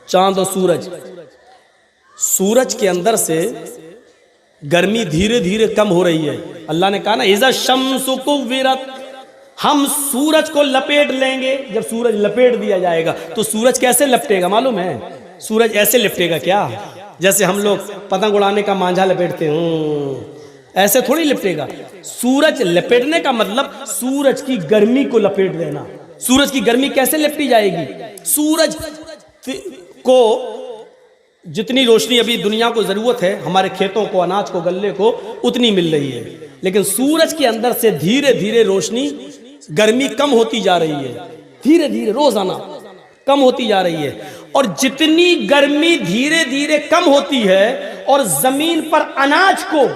چاند اور سورج. سورج کے اندر سے گرمی دھیرے دھیرے کم ہو رہی ہے. اللہ نے کہا نا اذا الشمس کورت، ہم سورج کو لپیٹ لیں گے. جب سورج لپیٹ دیا جائے گا تو سورج کیسے لپٹے گا معلوم ہے؟ سورج ایسے لپٹے گا کیا؟ جیسے ہم لوگ پتنگ اڑانے کا مانجھا لپیٹتے ہیں، ایسے تھوڑی لپٹے گا. سورج لپیٹنے کا مطلب سورج کی گرمی کو لپیٹ دینا. سورج کی گرمی کیسے لپٹی جائے گی؟ سورج کو جتنی روشنی ابھی دنیا کو ضرورت ہے، ہمارے کھیتوں کو، اناج کو، غلے کو، اتنی مل رہی ہے. لیکن سورج کے اندر سے دھیرے دھیرے روشنی، گرمی کم ہوتی جا رہی ہے. دھیرے دھیرے روزانہ کم ہوتی جا رہی ہے. اور جتنی گرمی دھیرے دھیرے کم ہوتی ہے اور زمین پر اناج کو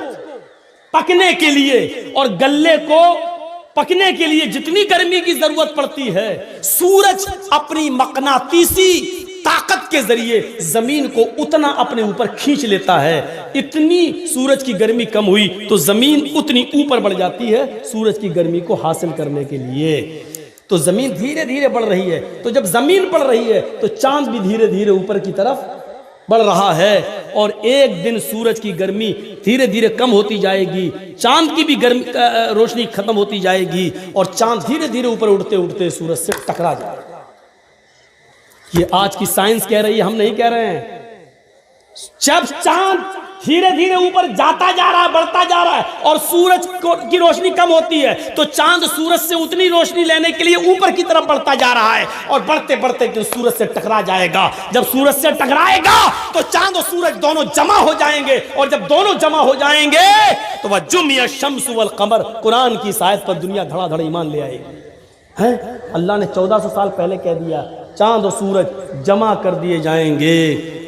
پکنے کے لیے اور غلے کو پکنے کے لیے جتنی گرمی کی ضرورت پڑتی ہے، سورج اپنی مقناطیسی طاقت کے ذریعے زمین کو اتنا اپنے اوپر کھینچ لیتا ہے. اتنی سورج کی گرمی کم ہوئی تو زمین اتنی اوپر بڑھ جاتی ہے سورج کی گرمی کو حاصل کرنے کے لیے. تو زمین دھیرے دھیرے بڑھ رہی ہے. تو جب زمین بڑھ رہی ہے تو چاند بھی دھیرے دھیرے اوپر کی طرف بڑھ رہا ہے. اور ایک دن سورج کی گرمی دھیرے دھیرے کم ہوتی جائے گی، چاند کی بھی گرمی روشنی ختم ہوتی جائے گی، اور چاند دھیرے دھیرے اوپر اٹھتے اٹھتے سورج سے ٹکرا جائے گا. یہ آج کی سائنس کہہ رہی ہے، ہم نہیں کہہ رہے ہیں. جب چاند دھیرے دھیرے اوپر جاتا جا رہا ہے، بڑھتا جا رہا ہے، اور سورج کی روشنی کم ہوتی ہے تو چاند سورج سے اتنی روشنی لینے کے لیے اوپر کی طرف بڑھتا جا رہا ہے، اور بڑھتے بڑھتے سورج سے ٹکرا جائے گا. جب سورج سے ٹکرائے گا تو چاند اور سورج دونوں جمع ہو جائیں گے، اور جب دونوں جمع ہو جائیں گے تو وہ جمع الشمس والقمر، قرآن کی آیت پر دنیا دھڑا دھڑ ایمان لے آئے گی. اللہ نے 1400 سال پہلے کہہ دیا چاند اور سورج جمع کر دیے جائیں گے،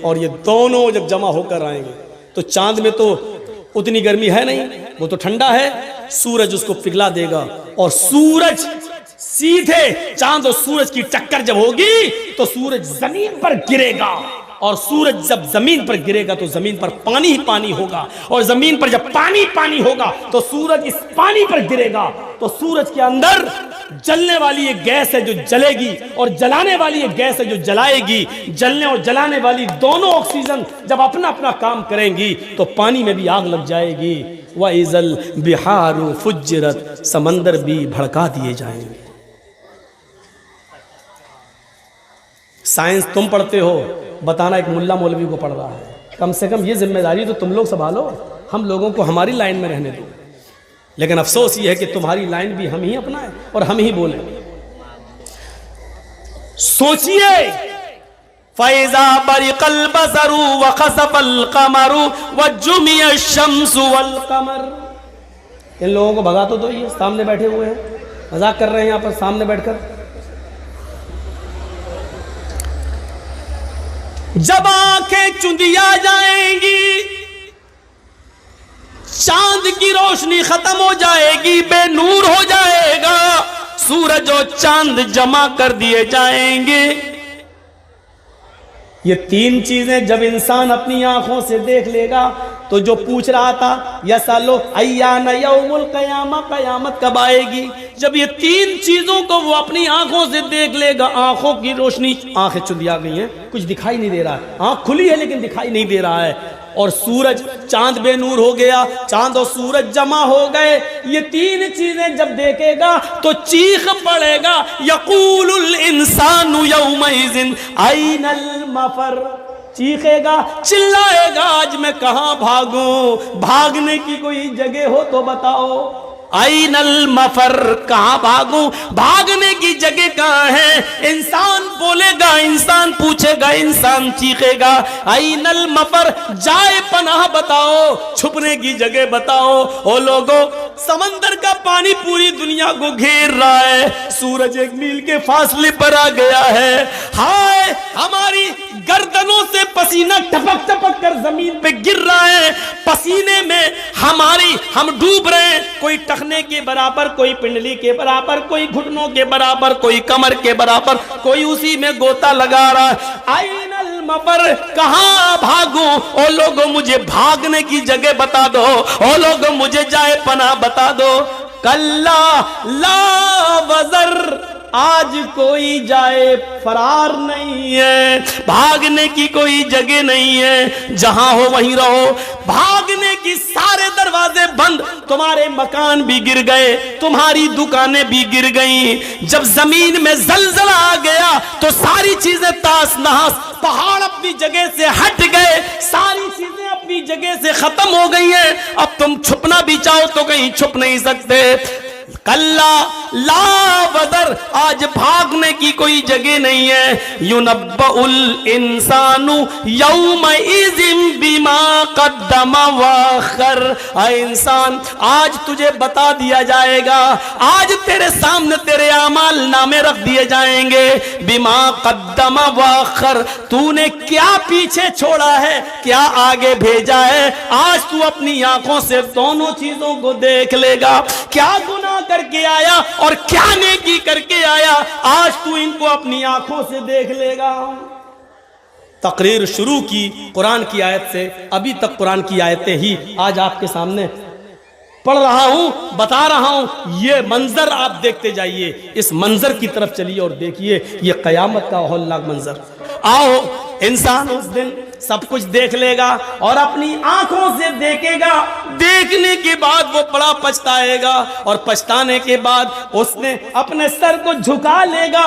اور یہ دونوں جب جمع ہو کر آئیں گے تو چاند میں تو اتنی گرمی ہے نہیں، وہ تو ٹھنڈا ہے. سورج اس کو پگھلا دے گا، اور سورج سیدھے چاند اور سورج کی ٹکر جب ہوگی تو سورج زمین پر گرے گا، اور سورج جب زمین پر گرے گا تو زمین پر پانی ہی پانی ہوگا، اور زمین پر جب پانی پانی ہوگا تو سورج اس پانی پر گرے گا. تو سورج کے اندر جلنے والی ایک گیس ہے جو جلے گی، اور جلانے والی ایک گیس ہے جو جلائے گی. جلنے اور جلانے والی دونوں آکسیجن جب اپنا اپنا کام کریں گی تو پانی میں بھی آگ لگ جائے گی. وَإِذَا الْبِحَارُ فُجِّرَتْ، سمندر بھی بھڑکا دیے جائیں گے. سائنس تم پڑھتے ہو، بتانا ایک ملا مولوی کو پڑھ رہا ہے. کم سے کم یہ ذمہ داری تو تم لوگ سنبھالو، ہم لوگوں کو ہماری لائن میں رہنے دو. لیکن افسوس یہ ہے کہ تمہاری لائن بھی ہم ہی اپنائیں اور ہم ہی بولیں. سوچئے فَإِذَا بَرِقَ الْبَصَرُ وَخَسَفَ الْقَمَرُ وَجُمِعَ الشَّمْسُ وَالْقَمَرُ. ان لوگوں کو بھگا تو دو، یہ سامنے بیٹھے ہوئے ہیں، مذاق کر رہے ہیں یہاں پر سامنے بیٹھ کر. جب آنکھیں چندیا جائیں گی، چاند کی روشنی ختم ہو جائے گی، بے نور ہو جائے گا، سورج اور چاند جمع کر دیے جائیں گے. یہ تین چیزیں جب انسان اپنی آنکھوں سے دیکھ لے گا تو جو پوچھ رہا تھا یسالو ایان یوم القیامہ، قیامت کب آئے گی، جب یہ تین چیزوں کو وہ اپنی آنکھوں سے دیکھ لے گا، آنکھوں کی روشنی، آنکھیں چندیا گئی ہیں، کچھ دکھائی نہیں دے رہا ہے، آنکھ کھلی ہے لیکن دکھائی نہیں دے رہا ہے، اور سورج، چاند بے نور ہو گیا، چاند اور سورج جمع ہو گئے. یہ تین چیزیں جب دیکھے گا تو چیخ پڑے گا، یقول الانسان یومئذ این المفر. چیخے گا، چلائے گا، آج میں کہاں بھاگوں، بھاگنے کی کوئی جگہ ہو تو بتاؤ. این المفر، کہاں بھاگوں، بھاگنے کی جگہ کہاں ہے. انسان بولے گا، انسان پوچھے گا، انسان چیخے گا، این المفر، جائے پناہ بتاؤ، چھپنے کی جگہ بتاؤ. او لوگو، سمندر کا پانی پوری دنیا کو گھیر رہا ہے، سورج 1 میل کے فاصلے پر آ گیا ہے. ہائے، ہماری گردنوں سے پسینہ ٹپک ٹپک کر زمین پہ گر رہا ہے، پسینے میں ہم ڈوب رہے ہیں. کوئی ٹخنے کے برابر، کوئی پنڈلی کے برابر، کوئی گھٹنوں کے برابر، کوئی کمر کے برابر، کوئی اسی میں گوتا لگا رہا ہے. این المفر، کہاں بھاگوں، او لوگوں مجھے بھاگنے کی جگہ بتا دو، او لوگوں مجھے جائے پناہ بتا دو. کلا لا وزر، آج کوئی جائے فرار نہیں ہے، بھاگنے کی کوئی جگہ نہیں ہے، جہاں ہو وہیں رہو، بھاگنے کی سارے دروازے بند، تمہارے مکان بھی گر گئے، تمہاری دکانیں بھی گر گئیں، جب زمین میں زلزلہ آ گیا تو ساری چیزیں تاس نہاس، پہاڑ اپنی جگہ سے ہٹ گئے، ساری چیزیں اپنی جگہ سے ختم ہو گئی ہیں، اب تم چھپنا بھی چاہو تو کہیں چھپ نہیں سکتے۔ کلا لا وزر، آج بھاگنے کی کوئی جگہ نہیں ہے، يُنَبَّأُ الْإِنسَانُ يَوْمَئِذٍ بِمَا قَدَّمَ وَأَخَّرَ، اے انسان آج تجھے بتا دیا جائے گا، آج تیرے سامنے تیرے اعمال نامے رکھ دیے جائیں گے، بِمَا قَدَّمَ وَأَخَّرَ، تو نے کیا پیچھے چھوڑا ہے، کیا آگے بھیجا ہے، آج تو اپنی آنکھوں سے دونوں چیزوں کو دیکھ لے گا، کیا گناہ کر کے آیا اور کیا نیکی کر کے آیا، آج تو ان کو اپنی آنکھوں سے دیکھ لے گا۔ تقریر شروع کی قرآن کی آیت سے، ابھی تک قرآن کی آیتیں ہی آج آپ کے سامنے پڑھ رہا ہوں، بتا رہا ہوں، یہ منظر آپ دیکھتے جائیے، اس منظر کی طرف چلیے اور دیکھیے، یہ قیامت کا ہولناک منظر۔ آؤ، انسان اس دن سب کچھ دیکھ لے گا اور اپنی آنکھوں سے دیکھے گا، دیکھنے کے بعد وہ بڑا پچھتائے گا، اور پچھتانے کے بعد اس نے اپنے سر کو جھکا لے گا۔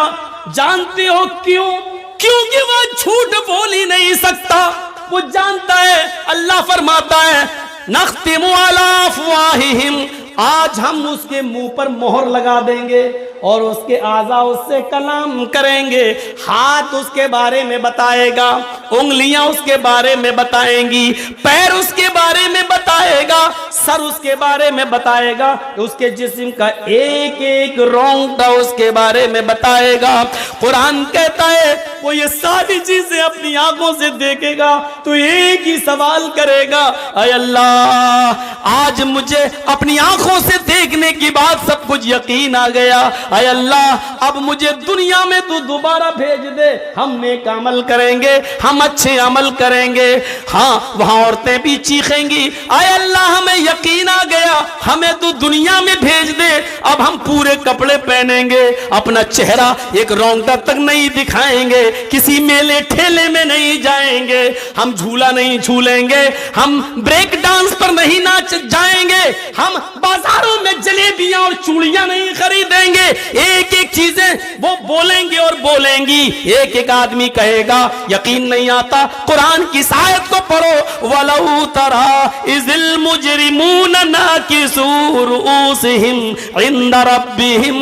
جانتے ہو کیوں؟ کیونکہ وہ جھوٹ بول ہی نہیں سکتا، وہ جانتا ہے، اللہ فرماتا ہے نختم علی افواہہم، آج ہم اس کے منہ پر مہر لگا دیں گے اور اس کے اعضاء اس سے کلام کریں گے، ہاتھ اس کے بارے میں بتائے گا، انگلیاں اس کے بارے میں بتائیں گی، پیر اس کے بارے میں بتائے گا، سر اس کے بارے میں بتائے گا، اس کے جسم کا ایک ایک رونگٹا اس کے بارے میں بتائے گا۔ قرآن کہتا ہے وہ یہ ساری چیزیں اپنی آنکھوں سے دیکھے گا تو ایک ہی سوال کرے گا، اے اللہ آج مجھے اپنی آنکھوں سے دیکھنے کی بعد سب کچھ یقین آ گیا، اے اللہ اب مجھے دنیا میں تو دوبارہ بھیج دے، ہم نیک عمل کریں گے، ہم اچھے عمل کریں گے۔ ہاں وہاں عورتیں بھی چیخیں گی، اے اللہ ہمیں یقین آ گیا، ہمیں تو دنیا میں بھیج دے، اب ہم پورے کپڑے پہنیں گے، اپنا چہرہ ایک رونگٹا تک نہیں دکھائیں گے، کسی میلے ٹھیلے میں نہیں جائیں گے، ہم جھولا نہیں جھولیں گے، ہم بریک ڈانس پر نہیں ناچ جائیں گے، ہم بازاروں میں جلیبیاں اور چوڑیاں نہیں خریدیں گے، ایک ایک چیزیں وہ بولیں گے اور بولیں گی۔ ایک ایک آدمی کہے گا، یقین نہیں آتا، قرآن کی آیت کو پڑھو، وَلَوْ تَرَىٰ إِذِ الْمُجْرِمُونَ نَاكِسُو رُؤُوسِهِمْ عِنْدَ رَبِّهِمْ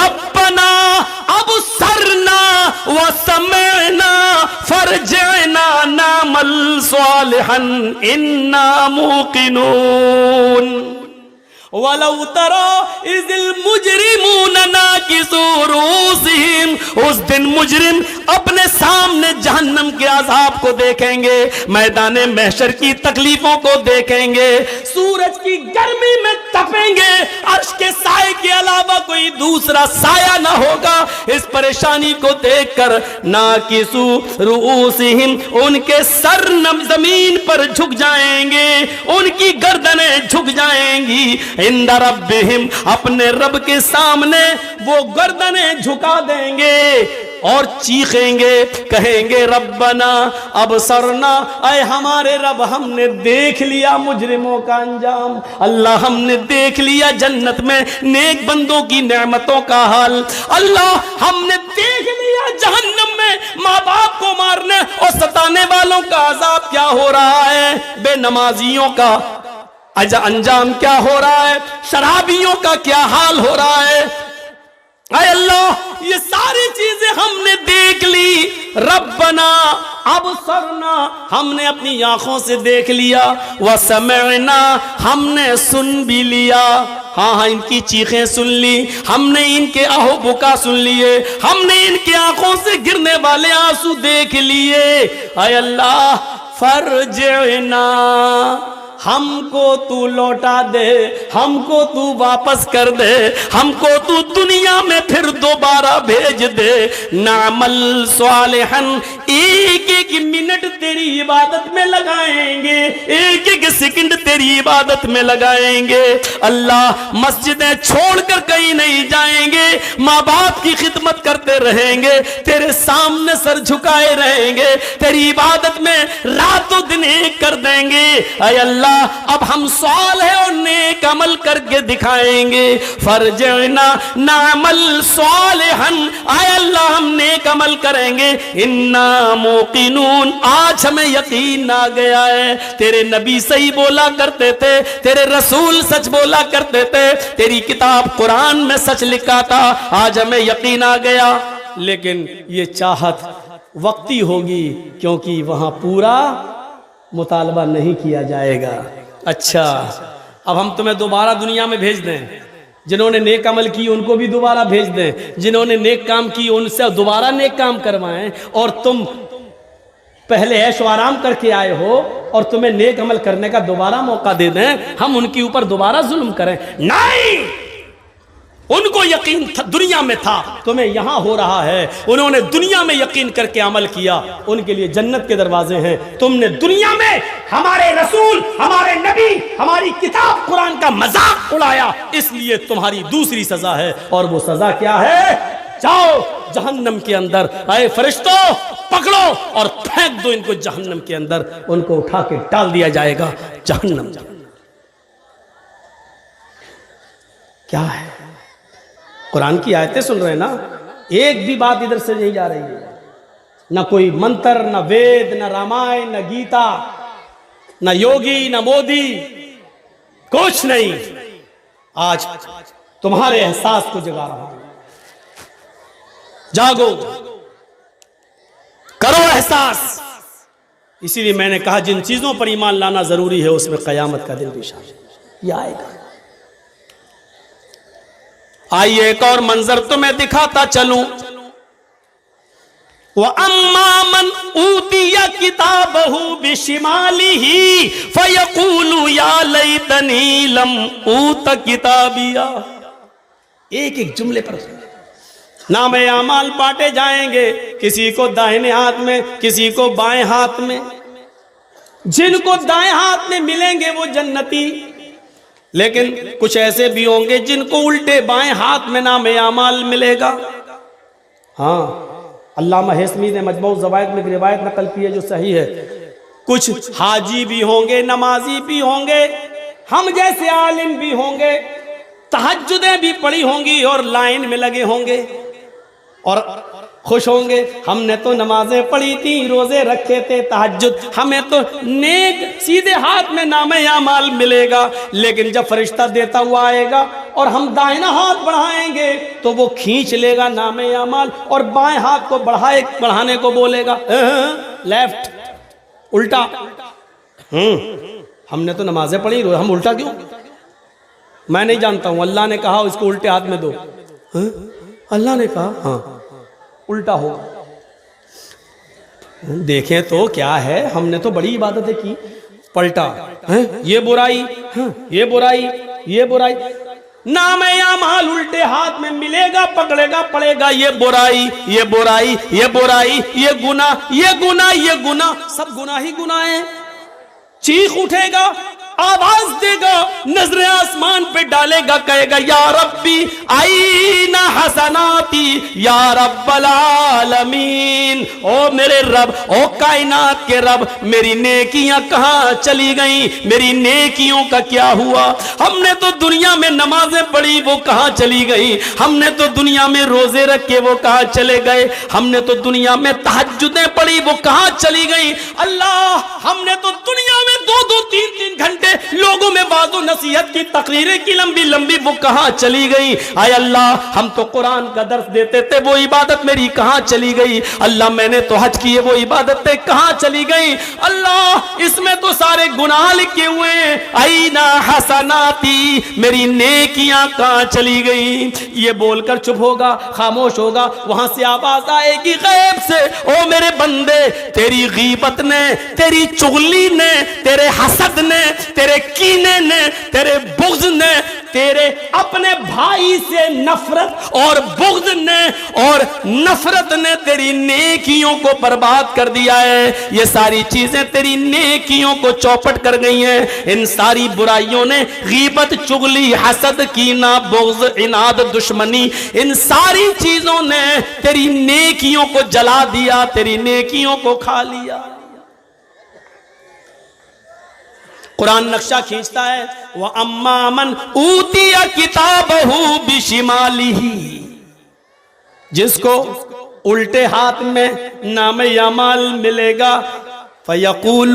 رَبَّنَا أَبْصَرْنَا وَسَمِعْنَا فَارْجِعْنَا نَعْمَلْ صَالِحًا إِنَّا مُوقِنُونَ۔ وَلَوْ تَرَىٰ إِذِ الْمُجْرِمُونَ نَاكِسُو رُؤُوسِهِمْ، اس دن مجرم اپنے سامنے جہنم کے عذاب کو دیکھیں گے، میدان محشر کی تکلیفوں کو دیکھیں گے، سورج کی گرمی میں تپیں گے، عرش کے سائے کے علاوہ کوئی دوسرا سایہ نہ ہوگا، اس پریشانی کو دیکھ کر ناکسو رؤوسہم، ان کے سر زمین پر جھک جائیں گے، ان کی گردنیں جھک جائیں گی، عند ربہم، اپنے رب کے سامنے وہ گردنیں جھکا دیں گے اور چیخیں گے، کہیں گے ربنا ابصرنا، اے ہمارے رب ہم نے دیکھ لیا مجرموں کا انجام، اللہ ہم نے دیکھ لیا جنت میں نیک بندوں کی نعمتوں کا حال، اللہ ہم نے دیکھ لیا جہنم میں ماں باپ کو مارنے اور ستانے والوں کا عذاب کیا ہو رہا ہے، بے نمازیوں کا انجام کیا ہو رہا ہے، شرابیوں کا کیا حال ہو رہا ہے، اے اللہ یہ ساری چیزیں ہم نے دیکھ لی، ربنا ابصرنا، ہم نے اپنی آنکھوں سے دیکھ لیا، وسمعنا، ہم نے سن بھی لیا، ہاں ان کی چیخیں سن لی، ہم نے ان کے آہو بکا سن لیے، ہم نے ان کی آنکھوں سے گرنے والے آنسو دیکھ لیے، اے اللہ فرجعنا، ہم کو تو لوٹا دے، ہم کو تو واپس کر دے، ہم کو تو دنیا میں پھر دوبارہ بھیج دے، نعمل صالحا، ایک ایک منٹ تیری عبادت میں لگائیں گے، ایک ایک سیکنڈ تیری عبادت میں لگائیں گے۔ اللہ مسجدیں چھوڑ کر کہیں نہیں جائیں گے، ماں باپ کی خدمت کرتے رہیں گے، تیرے سامنے سر جھکائے رہیں گے، تیری عبادت میں رات و دن ایک کر دیں گے۔ اے اللہ اب ہم صالح اور نیک عمل کر کے دکھائیں گے، فرجعنا نعمل صالحا، اے اللہ ہم نیک عمل کریں گے، انا موقنون، آج ہمیں یقین آ گیا ہے تیرے نبی صحیح بولا کرتے تھے، تیرے رسول سچ بولا کرتے تھے، تیری کتاب قرآن میں سچ لکھا تھا، آج ہمیں یقین آ گیا۔ لیکن یہ چاہت وقتی ہوگی کیونکہ وہاں پورا مطالبہ نہیں کیا جائے گا۔ اچھا اب ہم تمہیں دوبارہ دنیا میں بھیج دیں، جنہوں نے نیک عمل کی ان کو بھی دوبارہ بھیج دیں، جنہوں نے نیک کام کی ان سے دوبارہ نیک کام کروائیں، اور تم پہلے عیش و آرام کر کے آئے ہو اور تمہیں نیک عمل کرنے کا دوبارہ موقع دے دیں، ہم ان کے اوپر دوبارہ ظلم کریں؟ نہیں، ان کو یقین دنیا میں تھا، تمہیں یہاں ہو رہا ہے، انہوں نے دنیا میں یقین کر کے عمل کیا، ان کے لیے جنت کے دروازے ہیں، تم نے دنیا میں ہمارے رسول، ہمارے نبی، ہماری کتاب قرآن کا مذاق اڑایا، اس لیے تمہاری دوسری سزا ہے، اور وہ سزا کیا ہے؟ جاؤ جہنم کے اندر، اے فرشتوں پکڑو اور پھینک دو ان کو جہنم کے اندر، ان کو اٹھا کے ڈال دیا جائے گا جہنم۔ کیا ہے؟ قرآن کی آیتیں سن رہے ہیں نا، ایک بھی بات ادھر سے نہیں جا رہی ہے، نہ کوئی منتر، نہ وید، نہ رامائن، نہ گیتا، نہ یوگی، نہ مودی، کچھ نہیں۔ آج تمہارے احساس کو جگا رہا ہوں، جاگو، کرو احساس۔ اسی لیے میں نے کہا جن چیزوں پر ایمان لانا ضروری ہے اس میں قیامت کا دن بھی شامل، یہ آئے گا۔ آئیے ایک اور منظر تمہیں دکھاتا چلوں۔ وَأَمَّا مَنْ أُوتِيَ كِتَابَهُ بِشِمَالِهِ فَيَقُولُ يَا لَيْتَنِي لَمْ أُوتَ كِتَابِيَهْ۔ ایک ایک جملے پر نام اعمال بانٹے جائیں گے، کسی کو دائیں ہاتھ میں، کسی کو بائیں ہاتھ میں۔ جن کو دائیں ہاتھ میں ملیں گے وہ جنتی، لیکن کچھ ایسے بھی ہوں گے جن کو الٹے بائیں ہاتھ میں نام اعمال ملے گا۔ ہاں علامہ حسمی نے مجموع الزوائد میں روایت نقل کی ہے جو صحیح ہے، کچھ حاجی بھی ہوں گے، نمازی بھی ہوں گے، ہم جیسے عالم بھی ہوں گے، تہجدیں بھی پڑھی ہوں گی اور لائن میں لگے ہوں گے اور خوش ہوں گے، ہم نے تو نمازیں پڑھی تھی، روزے رکھے تھے، تہجد، ہمیں تو نیک سیدھے ہاتھ میں نام اعمال ملے گا۔ لیکن جب فرشتہ دیتا ہوا آئے گا اور ہم دائنا ہاتھ بڑھائیں گے تو وہ کھینچ لے گا نام اعمال اور بائیں ہاتھ کو بڑھانے کو بولے گا لیفٹ، الٹا۔ ہم نے تو نمازیں پڑھی، ہم الٹا کیوں؟ میں نہیں جانتا ہوں، اللہ نے کہا اس کو الٹے ہاتھ میں دو، اللہ نے کہا ہاں الٹا ہوگا۔ دیکھیں تو کیا ہے، ہم نے تو بڑی عبادتیں کی، پلٹا، یہ برائی، یہ برائی، یہ برائی، نام اعمال الٹے ہاتھ میں ملے گا، پکڑے گا، پڑے گا، یہ برائی، یہ برائی، یہ برائی، یہ گناہ، یہ گناہ، یہ گناہ، سب گناہ ہی گناہ ہیں۔ چیخ اٹھے گا، آواز دے گا، نظر آسمان پہ ڈالے گا، کہے گا یا ربی آئین حسناتی یا رب العالمین، او میرے رب، او کائنات کے رب، میری نیکیاں کہاں چلی گئیں، میری نیکیوں کا کیا ہوا؟ ہم نے تو دنیا میں نمازیں پڑھی، وہ کہاں چلی گئیں؟ ہم نے تو دنیا میں روزے رکھے، وہ کہاں چلے گئے؟ ہم نے تو دنیا میں تہجدیں پڑھی، وہ کہاں چلی گئیں؟ اللہ ہم نے تو دنیا میں 2-3 گھنٹے لوگوں میں واعظ و نصیحت کی تقریریں کی لمبی لمبی، وہ کہاں چلی گئی؟ اے اللہ ہم تو قرآن کا درس دیتے تھے، وہ عبادت میری کہاں چلی گئی؟ اللہ میں نے تو حج کیے، وہ عبادتیں کہاں چلی گئی؟ اللہ اس میں تو سارے گناہ لکھے ہوئے ہیں، اینا حسناتی، میری نیکیاں کہاں چلی گئی؟ یہ بول کر چپ ہوگا، خاموش ہوگا، وہاں سے آواز آئے گی غیب سے، او میرے بندے، تیری غیبت نے، تیری چغلی نے، تیرے حسد نے، تیرے کینے نے، تیرے بغض نے، تیرے اپنے بھائی سے نفرت اور بغض نے اور نفرت نے تیری نیکیوں کو برباد کر دیا ہے. یہ ساری چیزیں تیری نیکیوں کو چوپٹ کر گئی ہیں. ان ساری برائیوں نے، غیبت، چغلی، حسد، کینہ، بغض، عناد، دشمنی، ان ساری چیزوں نے تیری نیکیوں کو جلا دیا، تیری نیکیوں کو کھا لیا. قرآن نقشہ کھینچتا ہے وَأَمَّا مَنْ أُوتِيَ كِتَابَهُ بِشِمَالِهِ، جس کو الٹے ہاتھ میں نام اعمال ملے گا فَيَقُولُ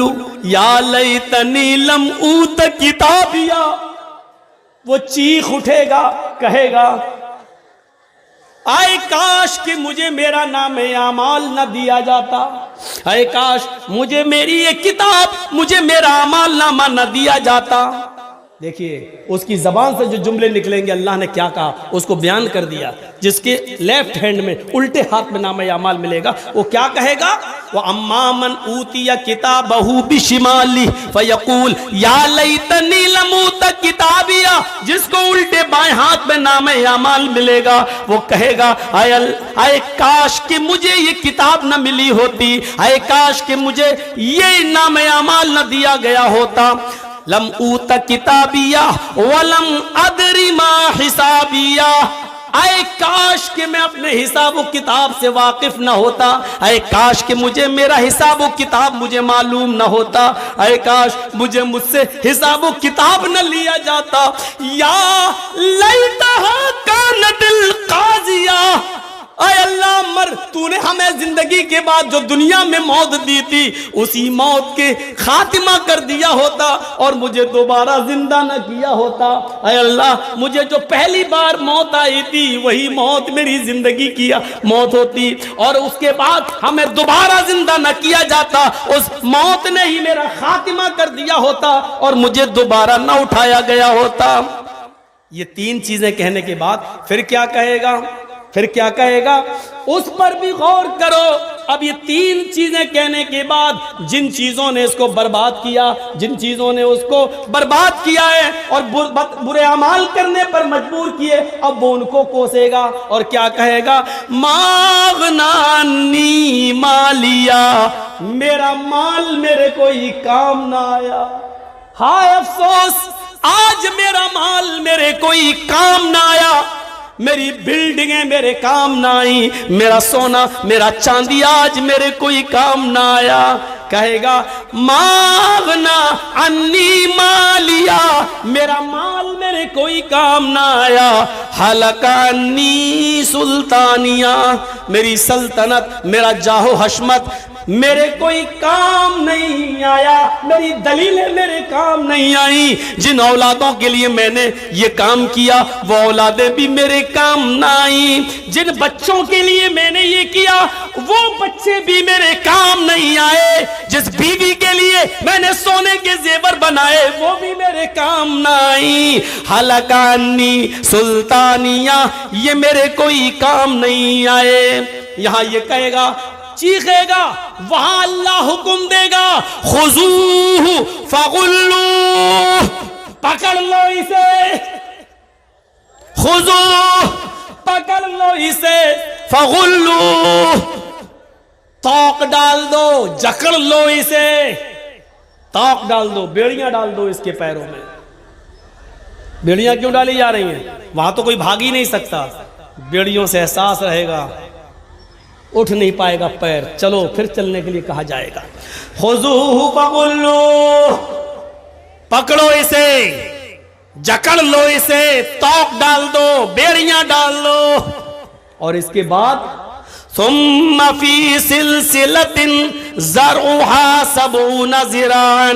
يَا لَيْتَنِي لَمْ أُوتَ كِتَابِيَهْ، وہ چیخ اٹھے گا، کہے گا آئے کاش کہ مجھے میرا نام اعمال نہ دیا جاتا، اے کاش مجھے میری یہ کتاب، مجھے میرا اعمال نامہ نہ دیا جاتا. دیکھیے اس کی زبان سے جو جملے نکلیں گے اللہ نے کیا کہا اس کو بیان کر دیا. جس کے لیفٹ ہینڈ میں، الٹے ہاتھ میں نام اعمال ملے گا وہ کیا کہے گا؟ وَأَمَّا مَنْ أُوتِيَ كِتَابَهُ بِشِمَالِهِ فَيَقُولُ يَا لَيْتَنِي لَمْ أُوتَ كِتَابِيَهْ، جس کو الٹے بائیں ہاتھ میں نام اعمال ملے گا وہ کہے گا اے کاش کہ مجھے یہ کتاب نہ ملی ہوتی، اے کاش کہ مجھے یہ نام اعمال نہ دیا گیا ہوتا. لم اوت کتابیہ ولم ادری ما حسابیہ، اے کاش کہ میں اپنے حساب و کتاب سے واقف نہ ہوتا، اے کاش کہ مجھے میرا حساب و کتاب مجھے معلوم نہ ہوتا، اے کاش مجھے مجھ سے حساب و کتاب نہ لیا جاتا. یا لیتہا کانت القاضیہ، اے اللہ تو نے ہمیں زندگی کے بعد جو دنیا میں موت دی تھی اسی موت کے خاتمہ کر دیا ہوتا اور مجھے دوبارہ زندہ نہ کیا ہوتا. اے اللہ مجھے جو پہلی بار موت آئی تھی وہی موت میری زندگی کی موت ہوتی اور اس کے بعد ہمیں دوبارہ زندہ نہ کیا جاتا، اس موت نے ہی میرا خاتمہ کر دیا ہوتا اور مجھے دوبارہ نہ اٹھایا گیا ہوتا. یہ تین چیزیں کہنے کے بعد پھر کیا کہے گا؟ پھر کیا کہے گا اس پر بھی غور کرو. اب یہ تین چیزیں کہنے کے بعد جن چیزوں نے اس کو برباد کیا، جن چیزوں نے اس کو برباد کیا ہے اور برے اعمال کرنے پر مجبور کیے، اب وہ ان کو کوسے گا اور کیا کہے گا؟ ماغنانی مالیا، میرا مال میرے کوئی کام نہ آیا. ہائے افسوس، آج میرا مال میرے کوئی کام نہ آیا، میری بلڈنگیں میرے کام نہ آئی، میرا سونا میرا چاندی آج میرے کوئی کام نہ آیا. کہے گا ماغنا انی مالیا، میرا مال میرے کوئی کام نہ آیا. حلقانی سلطانیہ، میری سلطنت، میرا جاہ و حشمت میرے کوئی کام نہیں آیا، میری دلیلیں میرے کام نہیں آئیں. جن اولادوں کے لیے میں نے یہ کام کیا وہ اولادیں بھی میرے کام نہ آئیں. جن بچوں کے لیے میں نے یہ کیا وہ بچے بھی میرے کام نہیں آئے. جس بیوی کے لیے میں نے سونے کے زیور بنائے وہ بھی میرے کام نہ آئیں. حلقانی سلطانیہ، یہ میرے کوئی کام نہیں آئے. یہاں یہ کہے گا، چیخے گا، وہاں اللہ حکم دے گا خذوہ فغلوہ، پکڑ لو اسے، خذوہ پکڑ لو اسے، فغلوہ توق ڈال دو، جکڑ لو اسے، توق ڈال دو، بیڑیاں ڈال دو اس کے پیروں میں. بیڑیاں کیوں ڈالی جا رہی ہیں؟ وہاں تو کوئی بھاگ ہی نہیں سکتا، بیڑیوں سے احساس رہے گا، اٹھ نہیں پائے گا پیر، چلو پھر چلنے کے لیے کہا جائے گا. خذوہ فغلوہ، پکڑو اسے، جکڑ لو اسے، توق ڈال دو، بیڑیاں ڈال دو. اور اس کے بعد ثم فی سلسلۃ ذرعها 70 ذراعا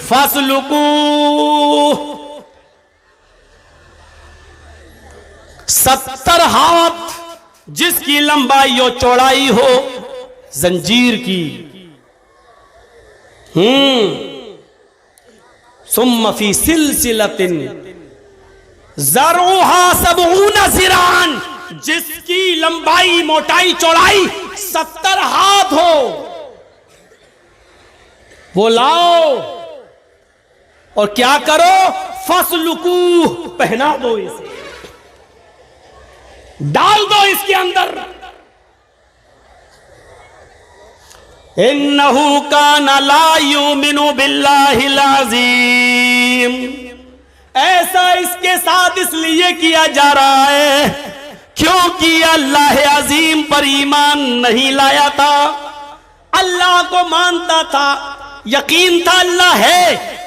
فاسلکوہ، 70 ہاتھ جس کی لمبائی و چوڑائی ہو زنجیر کی. ثم فی سلسلۃ ذرعها 70 ذراعا، جس کی لمبائی موٹائی چوڑائی 70 ہاتھ ہو، وہ لاؤ. اور کیا کرو؟ فَاسْلُكُوهُ، پہنا دو اسے، ڈال دو اس کے اندر. اِنَّهُ كَانَ لَا يُؤْمِنُ بِاللَّهِ الْعَظِيمِ. ایسا اس کے ساتھ اس لیے کیا جا رہا ہے کیونکہ اللہ عظیم پر ایمان نہیں لایا تھا. اللہ کو مانتا تھا، یقین تھا اللہ ہے،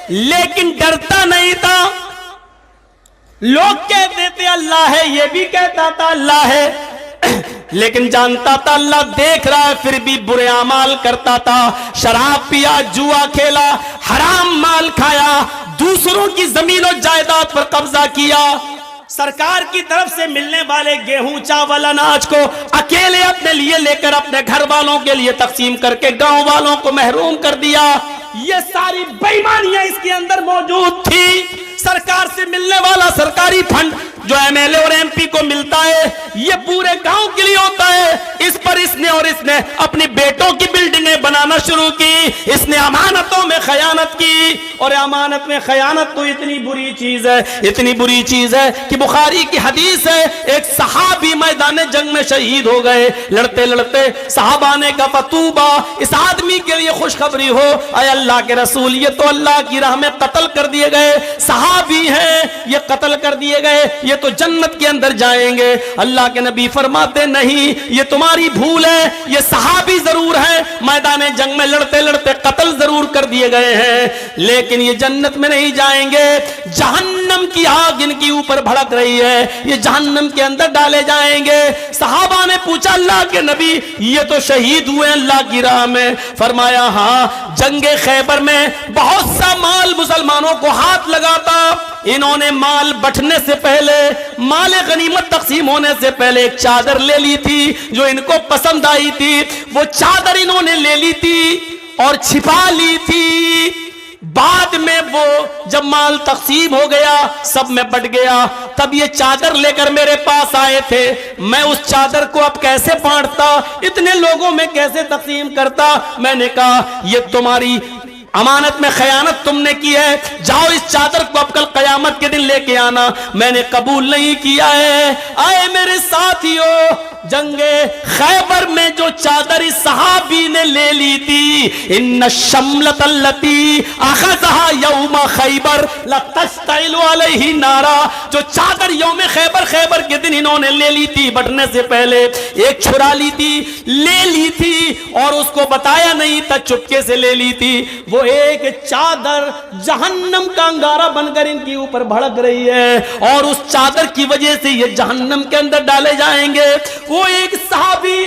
لیکن ڈرتا نہیں تھا. لوگ کہتے تھے اللہ ہے، یہ بھی کہتا تھا اللہ ہے، لیکن جانتا تھا اللہ دیکھ رہا ہے، پھر بھی برے اعمال کرتا تھا. شراب پیا، جوا کھیلا، حرام مال کھایا، دوسروں کی زمین و جائیداد پر قبضہ کیا. سرکار کی طرف سے ملنے والے گیہوں، چاول، اناج کو اکیلے اپنے لیے لے کر اپنے گھر والوں کے لیے تقسیم کر کے گاؤں والوں کو محروم کر دیا. یہ ساری بے ایمانیاں اس کے اندر موجود تھی. سرکار سے ملنے والا سرکاری فنڈ جو ایم ایل اے اور ایم پی کو ملتا ہے، یہ پورے گاؤں کے لیے ہوتا ہے. اس پر اس نے اپنی بیٹوں کی بلڈنگیں بنانا شروع کی. اس نے امانتوں میں خیانت کی، اور امانت میں خیانت تو اتنی بری چیز ہے، اتنی بری چیز ہے کہ بخاری کی حدیث ہے، ایک صحابی میدان جنگ میں شہید ہو گئے. لڑتے لڑتے صحابہ نے کہا فتوبہ، اس آدمی کے لیے خوشخبری ہو، اے اللہ کے رسول یہ تو اللہ کی راہ میں قتل کر دیے گئے صحابی ہیں، یہ قتل کر دیے گئے، یہ تو جنت کے اندر جائیں گے. اللہ کے نبی فرماتے نہیں، یہ تمہاری بھول ہے، یہ صحابی ضرور ہے، میدان جنگ میں لڑتے لڑتے قتل ضرور کر دیے گئے ہیں، لیکن یہ جنت میں نہیں جائیں گے. جہنم کی آگ ان کی اوپر بھڑک رہی ہے، یہ جہنم کے اندر ڈالے جائیں گے. صحابہ نے پوچھا اللہ کے نبی یہ تو شہید ہوئے اللہ کی راہ میں. فرمایا ہاں، جنگ خیبر میں بہت سا مال مسلمانوں کو ہاتھ لگاتا. انہوں نے مال بٹنے سے پہلے، مال غنیمت تقسیم ہونے سے پہلے ایک چادر لے لی تھی جو ان کو پسند آئی تھی. وہ چادر انہوں نے لے لی تھی اور چھپا لی تھی. بعد میں وہ جب مال تقسیم ہو گیا، سب میں بٹ گیا، تب یہ چادر لے کر میرے پاس آئے تھے. میں اس چادر کو اب کیسے بانٹتا، اتنے لوگوں میں کیسے تقسیم کرتا. میں نے کہا یہ تمہاری امانت میں خیانت تم نے کی ہے، جاؤ اس چادر کو اب کل قیامت کے دن لے کے آنا. میں نے قبول نہیں کیا ہے. آئے میرے ساتھیو، جنگ خیبر میں جو چادر اس صحابی نے لے لی تھی، ان الشملۃ التي اخذها یوم خیبر لتشتعل علیہ نارا، جو چادر یوم خیبر کے دن انہوں نے لے لی تھی بٹنے سے پہلے، ایک چھڑا لی تھی، لے لی تھی اور اس کو بتایا نہیں تھا، چپکے سے لے لی تھی. وہ ایک چادر جہنم کا انگارہ بن کر ان کے اوپر بھڑک رہی ہے، اور اس چادر کی وجہ سے یہ جہنم کے اندر ڈالے جائیں گے. وہ ایک صحابی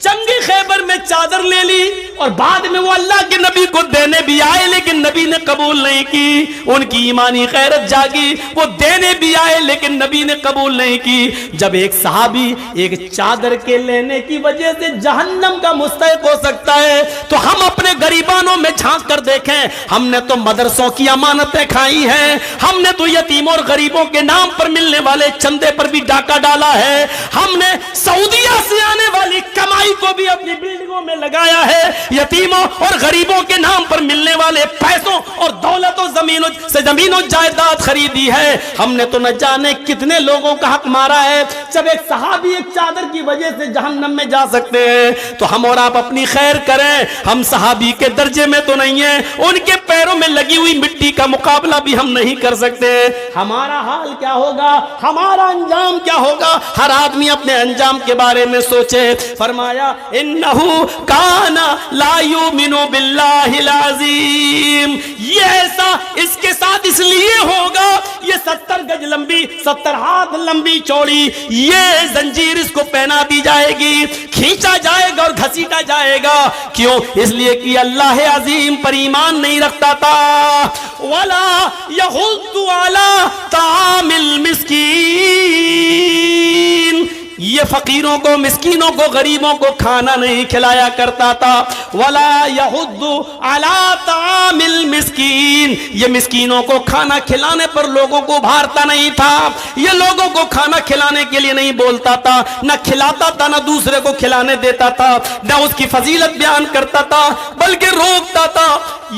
جنگ خیبر میں چادر لے لی اور بعد میں وہ اللہ کے نبی کو دینے بھی آئے، لیکن نبی نے قبول نہیں کی. ان کی ایمانی غیرت جاگی، وہ دینے بھی آئے لیکن نبی نے قبول نہیں کی. جب ایک صحابی ایک چادر کے لینے کی وجہ سے جہنم کا مستحق ہو سکتا ہے، تو ہم اپنے غریبانوں میں جھانک کر دیکھیں. ہم نے تو مدرسوں کی امانتیں کھائی ہیں، ہم نے تو یتیموں اور غریبوں کے نام پر ملنے والے چندے پر بھی ڈاکہ ڈالا ہے، ہم نے سعودیہ سے آنے والی کمائی کو بھی اپنی بلڈنگوں میں لگایا ہے، یتیموں اور غریبوں کے نام پر ملنے والے پیسوں اور دولت و زمین و جائیداد خریدی ہے. ہم نے تو نہ جانے کتنے لوگوں کا حق مارا ہے. جب ایک صحابی ایک چادر کی وجہ سے جہنم میں جا سکتے ہیں تو ہم اور آپ اپنی خیر کریں. ہم صحابی کے درجے میں تو نہیں ہیں، ان کے پیروں میں لگی ہوئی مٹی کا مقابلہ بھی ہم نہیں کر سکتے. ہمارا حال کیا ہوگا، ہمارا انجام کیا ہوگا، ہر آدمی اپنے انجام کے بارے میں سوچے. فرمایا انہو کان لا یؤمن باللہ العظیم. یہ ایسا اس کے ساتھ اس لیے ہوگا، یہ 70 گج لمبی، 70 ہاتھ لمبی چوڑی یہ زنجیر اس کو پہنا دی جائے گی، کھینچا جائے گا اور گھسیٹا جائے گا. کیوں؟ اس لیے کہ اللہ عظیم پر ایمان نہیں رکھتا تھا. ولا یحض علی طعام المسکین. یہ فقیروں کو, مسکینوں کو, غریبوں کو کھانا نہیں کھلایا کرتا تھا. ولا یحض علی طعام المسکین, یہ مسکینوں کو کھانا کھلانے پر لوگوں کو ابھارتا نہیں تھا, یہ لوگوں کو کھانا کھلانے کے لیے نہیں بولتا تھا, نہ کھلاتا تھا نہ دوسرے کو کھلانے دیتا تھا, نہ اس کی فضیلت بیان کرتا تھا بلکہ روکتا تھا.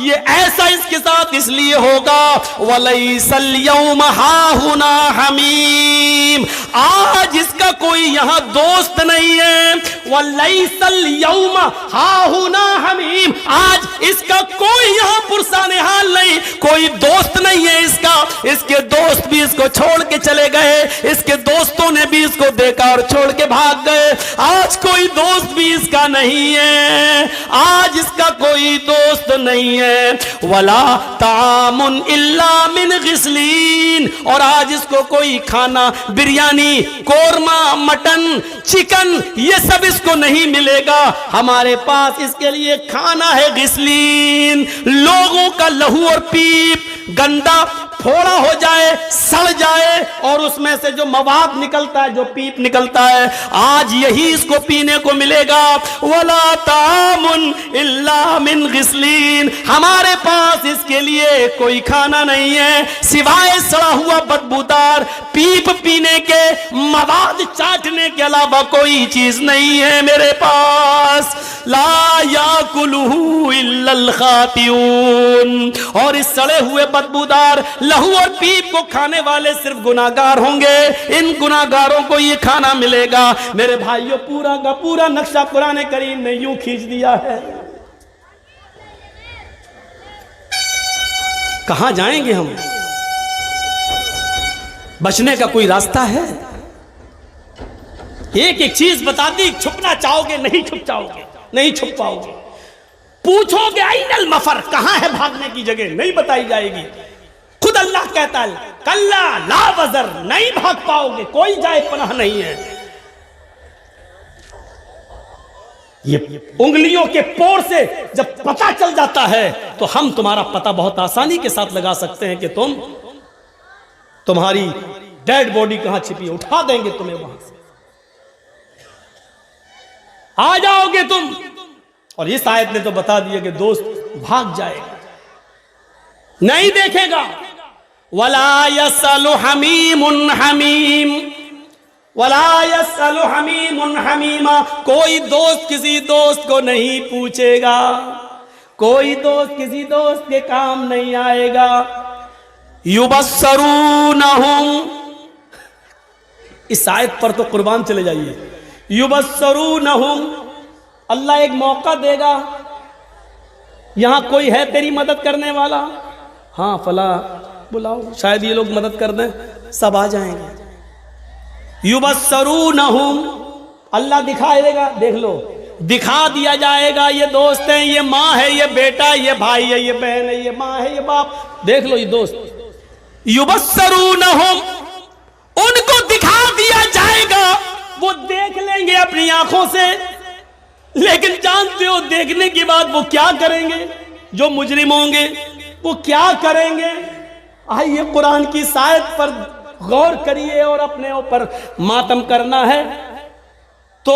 یہ ایسا اس کے ساتھ اس لیے ہوگا وَلَيْسَ الْيَوْمَ هَاهُنَا حَمِيمٌ, آج اس کا کوئی یہاں دوست نہیں ہے. وَلَيْسَ الْيَوْمَ هَاهُنَا حَمِيمٌ, آج اس کا کوئی یہاں پرسان حال نہیں, کوئی دوست نہیں ہے اس کا. اس کے دوست بھی اس کو چھوڑ کے چلے گئے, اس کے دوستوں نے بھی اس کو دیکھا اور چھوڑ کے بھاگ گئے. آج کوئی دوست بھی اس کا نہیں ہے, آج اس کا کوئی دوست نہیں ہے. ولا طعام الا من غسلین, اور آج اس کو کوئی کھانا, بریانی, قورمہ, مٹن, چکن, یہ سب اس کو نہیں ملے گا. ہمارے پاس اس کے لیے کھانا ہے غسلین, لوگوں کا لہو اور پیپ گندا پھوڑا ہو جائے, سڑ جائے, اور اس میں سے جو مواد نکلتا ہے, جو پیپ نکلتا ہے, آج یہی اس کو پینے کو ملے گا. وَلَا طَعَامٌ إِلَّا مِنْ غِسْلِينَ, ہمارے پاس اس کے لیے کوئی کھانا نہیں ہے سوائے سڑا ہوا بدبودار پیپ پینے کے, مواد چاٹنے کے علاوہ کوئی چیز نہیں ہے میرے پاس. لا يَأْكُلُهُ إِلَّا الْخَاطِئُونَ, اور اس سڑے ہوئے بدبودار لہو اور پیپ کو کھانے والے صرف گناہگار ہوں گے. ان گناہگاروں کو یہ کھانا ملے گا. میرے بھائیوں, پورا کا پورا نقشہ قرآن کریم نے یوں کھینچ دیا ہے. کہاں جائیں گے ہم؟ بچنے کا کوئی راستہ ہے؟ ایک ایک چیز بتا دی, چھپنا چاہو گے نہیں چھپ جاؤ گے, نہیں چھپ پاؤ گے. پوچھو گے این المفر, کہاں ہے بھاگنے کی جگہ, نہیں بتائی جائے گی. خود اللہ کہتا ہے کلا لا وزر, نہیں بھاگ پاؤ گے, کوئی جائے پناہ نہیں ہے. یہ انگلیوں کے پور سے جب پتہ چل جاتا ہے تو ہم تمہارا پتہ بہت آسانی کے ساتھ لگا سکتے ہیں کہ تمہاری ڈیڈ باڈی کہاں چھپی ہے, اٹھا دیں گے تمہیں وہاں سے, آ جاؤ گے تم. اور اس آیت نے تو بتا دیا کہ دوست بھاگ جائے گا, نہیں دیکھے گا. وَلَا يَسْأَلُ حَمِيمٌ حَمِيمٌ, وَلَا يَسْأَلُ حَمِيمٌ حَمِيمًا, کوئی دوست کسی دوست کو نہیں پوچھے گا, کوئی دوست کسی دوست کے کام نہیں آئے گا. يُبَصَّرُونَهُمْ, اس آیت پر تو قربان چلے جائیے. يُبَصَّرُونَهُمْ, اللہ ایک موقع دے گا, یہاں کوئی ہے تیری مدد کرنے والا, ہاں فلاں بلاؤ, شاید یہ لوگ مدد کر دیں, سب آ جائیں گے. یبصرونہم, اللہ دکھائے دے گا, دیکھ لو, دکھا دیا جائے گا یہ دوست ہیں, یہ ماں ہے, یہ بیٹا, یہ بھائی ہے, یہ بہن ہے, یہ ماں ہے, یہ باپ, دیکھ لو یہ دوست. یبصرونہم, ان کو دکھا دیا جائے گا, وہ دیکھ لیں گے اپنی آنکھوں سے, لیکن جانتے ہو دیکھنے کے بعد وہ کیا کریں گے؟ جو مجرم ہوں گے وہ کیا کریں گے؟ آئیے قرآن کی آیت پر غور کریے, اور اپنے اوپر ماتم کرنا ہے تو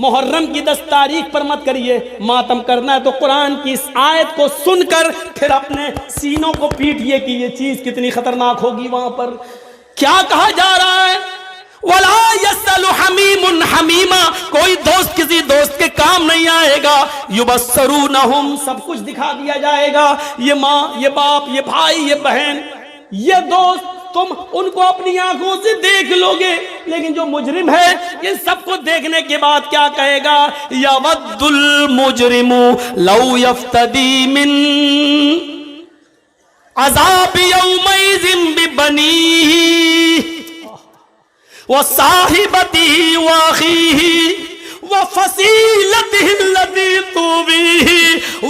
محرم کی 10 تاریخ پر مت کریے, ماتم کرنا ہے تو قرآن کی اس آیت کو سن کر پھر اپنے سینوں کو پیٹیے کہ یہ چیز کتنی خطرناک ہوگی. وہاں پر کیا کہا جا رہا ہے؟ وَلَا يَسْأَلُ حَمِيمٌ حَمِيمًا, کوئی دوست کسی دوست کے کام نہیں آئے گا. يُبَصَّرُونَهُمْ, سب کچھ دکھا دیا جائے گا, یہ ماں, یہ باپ, یہ بھائی, یہ بہن, یہ دوست, تم ان کو اپنی آنکھوں سے دیکھ لو گے, لیکن جو مجرم ہے ان سب کو دیکھنے کے بعد کیا کہے گا؟ يَوَدُّ الْمُجْرِمُ لَوْ يَفْتَدِي مِنْ عَذَابِ يَوْمَئِذٍ بِبَنِيهِ وَصَاحِبَتِهِ وَأَخِيهِ وَفَصِيلَتِهِ الَّتِي تُؤْوِيهِ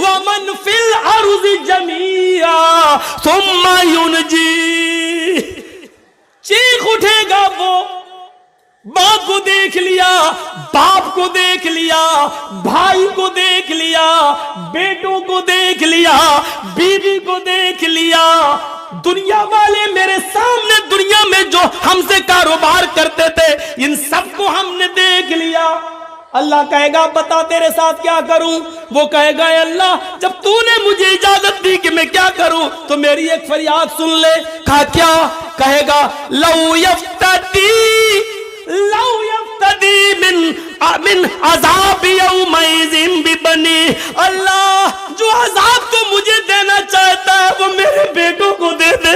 وَمَنْ فِي الْأَرْضِ جَمِيعًا ثُمَّ يُنْجِيهِ. چیخ اٹھے گا وہ, ماں کو دیکھ لیا, باپ کو دیکھ لیا, بھائی کو دیکھ لیا, بیٹوں کو دیکھ دیکھ لیا, بیوی کو دیکھ لیا, دنیا والے میرے سامنے دنیا میں جو ہم سے کاروبار کرتے تھے ان سب کو ہم نے دیکھ لیا. اللہ کہے گا بتا تیرے ساتھ کیا کروں؟ وہ کہے گا اے اللہ جب تو نے مجھے اجازت دی کہ میں کیا کروں تو میری ایک فریاد سن لے. کہا کیا؟ کہے گا لو یفتدی من عذاب یومئذ ببنی. اللہ جو عذاب تو مجھے دینا چاہتا ہے وہ میرے بیٹوں کو دے دے.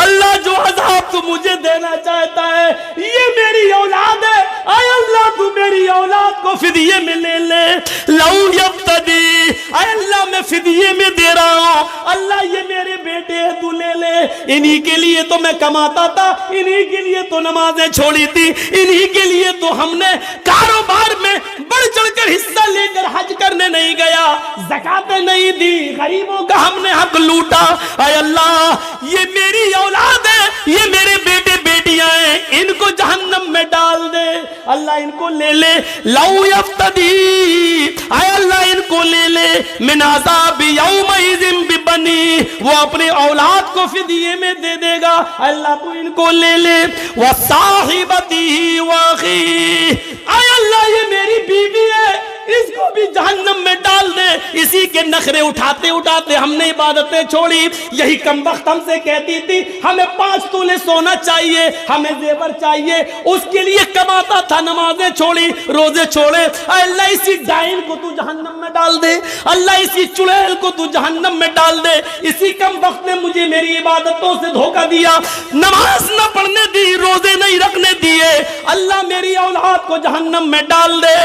اللہ جو عذاب تو مجھے دینا چاہتا ہے یہ میری اولاد ہے, اے اللہ تو میری اولاد کو فدیے میں لے لے. لو یفتدی, اے اللہ میں فدیے میں دے رہا ہوں, اللہ یہ میرے بیٹے ہیں تو لے لے. انہی کے لیے تو میں کماتا تھا, انہی کے لیے تو نمازیں چھوڑی تھی, انہی کے لیے تو ہم نے کاروبار میں بڑھ چڑھ کر حصہ لے کر حج کرنے نہیں گیا, زکاتیں نہیں دی, غریبوں کا ہم نے حق لوٹا. اے اللہ یہ میری اولاد ہے, یہ میرے بیٹے بیٹیاں ہیں, ان کو جہنم میں ڈال دے. اللہ ان کو لے لے. لو یفتدی, اے اللہ ان کو لے لے من عذاب یومئذ ببنی, وہ اپنے اولاد کو فدیے میں دے دے گا. اللہ تو ان کو لے لے. وصاحبتی واخی, اے اللہ یہ میری بیوی ہے اس کو بھی جہنم میں ڈال دے. اسی کے نخرے اٹھاتے اٹھاتے ہم نے عبادتیں چھوڑی. یہی کمبخت ہم سے کہتی تھی ہمیں 5 تولے سونا چاہیے, ہمیں زیور چاہیے, اس کے لیے کماتا تھا, نمازیں چھوڑی, روزے چھوڑے. اے اللہ اسی ڈائن کو تو جہنم میں ڈال دے. اللہ اسی چڑیل کو تو جہنم میں ڈال دے. اسی کمبخت نے مجھے میری عبادتوں سے دھوکہ دیا, نماز نہ پڑھنے دی, روزے نہیں رکھنے دیے. اللہ میری اولاد کو جہنم میں ڈال دے.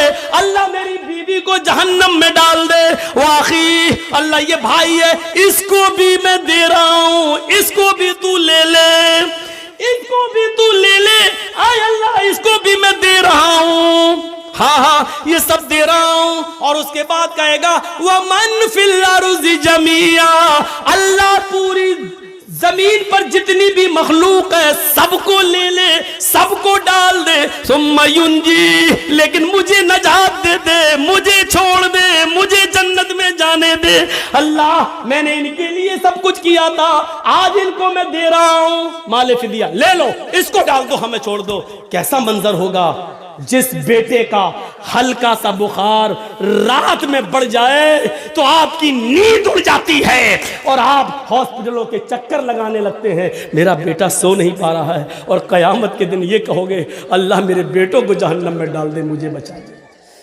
اللہ میری بیوی کو جہنم میں ڈال دے. واخی, اللہ یہ بھائی ہے اس کو بھی میں دے رہا ہوں, اس کو بھی تو لے لے, اس کو بھی تو لے لے. اے اللہ اس کو بھی میں دے رہا ہوں. ہاں ہاں یہ سب دے رہا ہوں. اور اس کے بعد کہے گا وَمَنْ فِي الْأَرْضِ جَمِيعًا, اللہ پوری زمین پر جتنی بھی مخلوق ہے سب کو لے لے, سب کو ڈال دے. ثم ینجی, لیکن مجھے نجات دے دے, مجھے چھوڑ دے, مجھے جنت میں جانے دے. اللہ میں نے ان کے لیے سب کچھ کیا تھا, آج ان کو میں دے رہا ہوں. مال فدیہ لے لو, اس کو ڈال دو, ہمیں چھوڑ دو. کیسا منظر ہوگا جس بیٹے کا ہلکا سا بخار رات میں بڑھ جائے تو آپ کی نیند اڑ جاتی ہے اور آپ ہاسپٹلوں کے چکر لگانے لگتے ہیں, میرا بیٹا سو نہیں پا رہا ہے, اور قیامت کے دن یہ کہو گے اللہ میرے بیٹوں کو جہنم میں ڈال دے, مجھے بچا دے.